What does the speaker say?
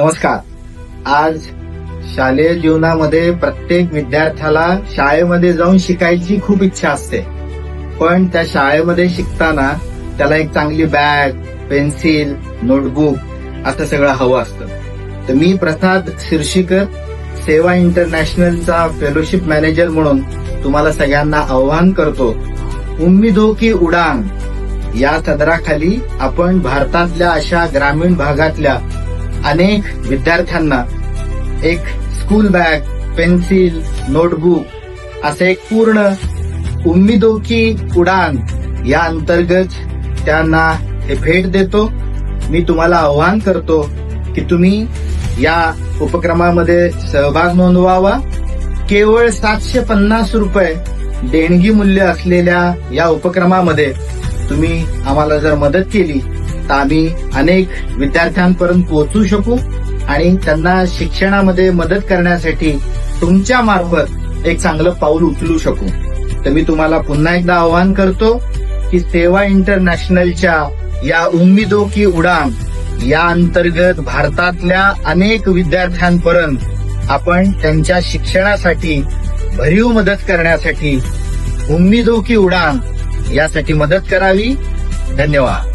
नमस्कार. आज शालेय जीवनामध्ये प्रत्येक विद्यार्थ्याला शाळेमध्ये जाऊन शिकायची खूप इच्छा असते, पण त्या शाळेमध्ये शिकताना त्याला एक चांगली बॅग, पेन्सिल, नोटबुक असं सगळं हवं असतं. तर मी प्रसाद शिर्षीकर, सेवा इंटरनॅशनलचा फेलोशिप मॅनेजर म्हणून तुम्हाला सगळ्यांना आवाहन करतो, उम्मीदों की उडान या सदराखाली आपण भारतातल्या अशा ग्रामीण भागातल्या अनेक विद्यार्थ्यांना एक स्कूल बॅग, पेन्सिल, नोटबुक असं एक पूर्ण उम्मीदों की उडान या अंतर्गत त्यांना हे भेट देतो. मी तुम्हाला आवाहन करतो की तुम्ही या उपक्रमामध्ये सहभाग नोंदवावा. केवळ 750 रुपये देणगी मूल्य असलेल्या या उपक्रमामध्ये तुम्ही आम्हाला जर मदत केली तर आम्ही अनेक विद्यार्थ्यांपर्यंत पोहोचू शकू आणि त्यांना शिक्षणामध्ये मदत करण्यासाठी तुमच्या मार्फत एक चांगलं पाऊल उचलू शकू. तर मी तुम्हाला पुन्हा एकदा आवाहन करतो की सेवा इंटरनॅशनलच्या या उम्मीदों की उडान या अंतर्गत भारतातल्या अनेक विद्यार्थ्यांपर्यंत आपण त्यांच्या शिक्षणासाठी भरीव मदत करण्यासाठी उम्मीदों की उडान यासाठी मदत करावी. धन्यवाद.